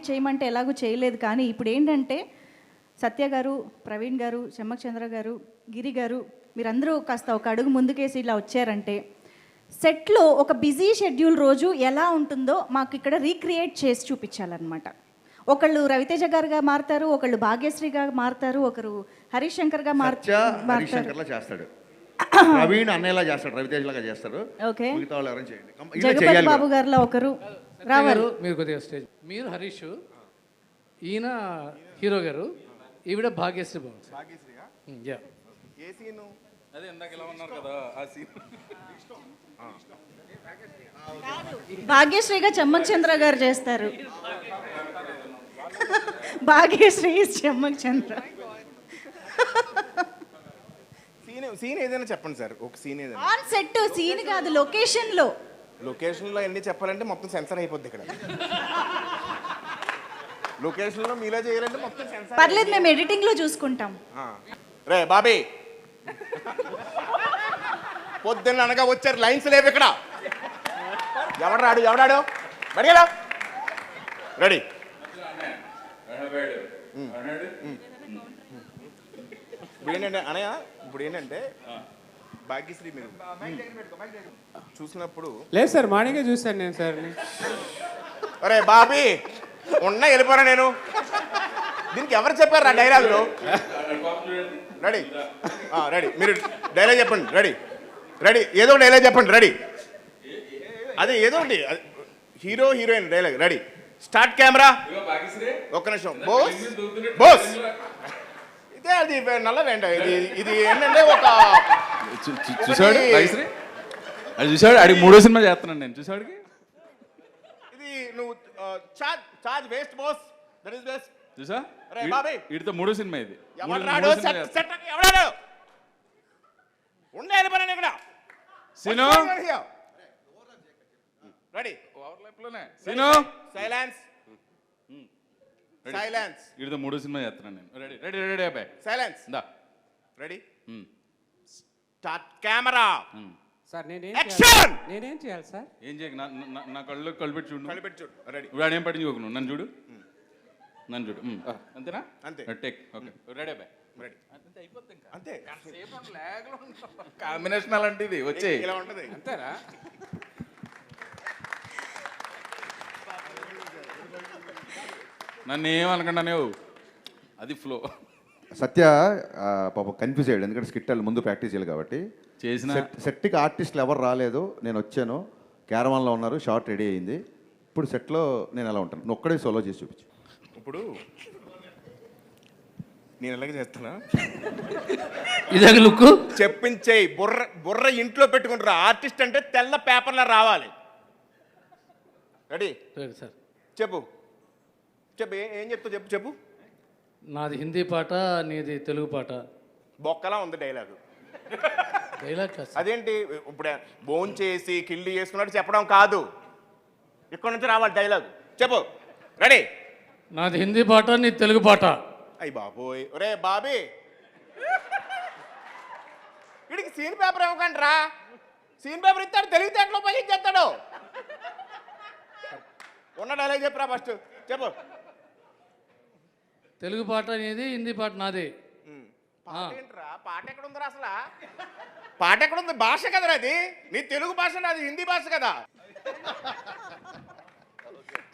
చేయమంటే ఎలాగూ చేయలేదు. కానీ ఇప్పుడు ఏంటంటే సత్య గారు, ప్రవీణ్ గారు, చెమ్మక్ చంద్ర గారు, గిరి గారు మీరందరూ కాస్త ఒక అడుగు ముందుకేసి ఇలా వచ్చారంటే సెట్లో ఒక బిజీ షెడ్యూల్ రోజు ఎలా ఉంటుందో మాకు ఇక్కడ రీక్రియేట్ చేసి చూపించాలన్నమాట. ఒకళ్ళు రవితేజ గారుగా మారుతారు, ఒకళ్ళు భాగ్యశ్రీగా మారుతారు, ఒకరు హరీష్ శంకర్గా చేస్తాడు, ప్రవీణ్ అన్నయ్యలా చేస్తాడు, రవితేజలాగా చేస్తారు. ఓకే, మిగతా వాళ్ళు ఎవరైనా చేయండి. జగపతి బాబు గారిలో ఒకరు రావాలి. మీరు కొద్దిగా స్టేజ్, మీరు హరీష్, ఈయన హీరో గారు, ఈవిడ భాగ్యశ్రీ బాబు. భాగ్యశ్రీగా చెమ్మక్ చంద్ర గారు చేస్తారు. భాగ్యశ్రీ చెమ్మక్ చంద్ర. సీన్ ఏదైనా చెప్పండి సార్, ఒక సీన్ ఏదైనా. ఆన్ సెట్ సీన్ కాదు, లొకేషన్ లో. లొకేషన్ లో ఎన్ని చెప్పాలంటే మొత్తం సెన్సర్ అయిపోద్ది ఇక్కడ. లొకేషన్ లో మీలో చేయాలంటే మొత్తం సెన్సర్. పర్లేదు, మేము ఎడిటింగ్ లో చూసుకుంటాం. రే బాబీ, పొద్దున్న అనగా వచ్చారు, లైన్స్ లేవు ఇక్కడ. ఎవడాడు బడిగా రెడీ. ఇప్పుడు ఏంటంటే అనయ్య, ఇప్పుడు ఏంటంటే భాగ్యశ్రీ మీరు చూసినప్పుడు లేదు సార్, మార్నింగే చూశాను నేను సార్. అరే బాబీ ఉన్నా వెళ్ళిపోరా నేను. దీనికి ఎవరు చెప్పారు ఆ డైలాగులు? రెడీ రెడీ, మీరు డైలాగ్ చెప్పండి. రెడీ ఏదో డైలాగ్ చెప్పండి. రెడీ, అదే ఏదో ఒకటి, hero heroine dialogue. Ready, start camera. ఒక్క నిమిషం. బోస్ ఇదే అది నల్ల వెంట. ఇది ఏంటంటే ఒక చూసాడు అది చూసాడు, అడిగి 3వ సినిమా చేస్తున్నాను నేను. చూసాడుకి ఇది నువ్వు charge waste boss, that is best. చూసా వీటితో 3వ సినిమా ఇది. ఎవడాడు ఉండే వెళ్ళిపోయాను ఇక్కడ. Scene ready, silence. వీటితో 3వ సినిమా చేస్తున్నాను నేను. రెడీ అబ్బాయి, silence. Ready, start camera. Sir నేనేం చేయాలి సార్? ఏం చేయక నా కళ్ళు పెట్టి చూడు. రెడీ, ఇప్పుడు ఆడేం పట్టించుకోకు, నువ్వు నన్ను చూడు. అంతేనా? అంతే. టేక్. ఓకే, రెడీ అబ్బాయి. రెడీ, అంతే అయిపోతుంది. ఇంకా అంతే. కాంబినేషన్ అలాంటిది వచ్చే ఇలా ఉంటది. అంతేనా? నన్ను ఏమనకుండా అది ఫ్లో. సత్య పాపం కన్ఫ్యూజ్ అయ్యాడు, ఎందుకంటే స్కిట్ ముందు ప్రాక్టీస్ చేయాలి కాబట్టి. చేసిన సెట్కి ఆర్టిస్టులు ఎవరు రాలేదు, నేను వచ్చాను, క్యారవాన్లో ఉన్నారు, షార్ట్ రెడీ అయింది. ఇప్పుడు సెట్లో నేను ఎలా ఉంటాను, నువ్వు ఒక్కడే సోలో చేసి చూపించు. ఇప్పుడు నేను ఎలాగ చేస్తున్నా, ఇదే లుక్ చెప్పించేయి. బుర్ర ఇంట్లో పెట్టుకుంటారా. ఆర్టిస్ట్ అంటే తెల్ల పేపర్లో రావాలి. రెడీ సార్, చెప్పు ఏం చెప్తావు చెప్పు. నాది హిందీ పాట, నీది తెలుగు పాట. బొక్కలా ఉంది డైలాగు. డైలాగ్ కాదు. అదేంటి ఇప్పుడు బోన్ చేసి కిల్లి చేసుకున్నట్టు చెప్పడం కాదు, ఇక్కడ నుంచి రావాలి డైలాగ్. చెప్పు. రెడీ, నాది హిందీ పాట, నీది తెలుగు పాట. అయ్యి బాబోయ్, ఒరే బాబీ వీడికి సీన్ పేపర్ ఇవ్వకండి రా. సీన్ పేపర్ ఇస్తాడు, తెలివితేటలో ఉపయోగించేస్తాడు. ఉన్న డైలాగ్ చెప్పురా ఫస్ట్. చెప్పు. తెలుగు పాట నీది, హిందీ పాట నాది. పాట ఏంట్రా, పాట ఎక్కడ ఉందిరా అసలు? పాట ఎక్కడ ఉంది? భాష కదరా అది. నీ తెలుగు భాష, అది హిందీ భాష కదా.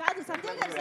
కాదు సత్య గారు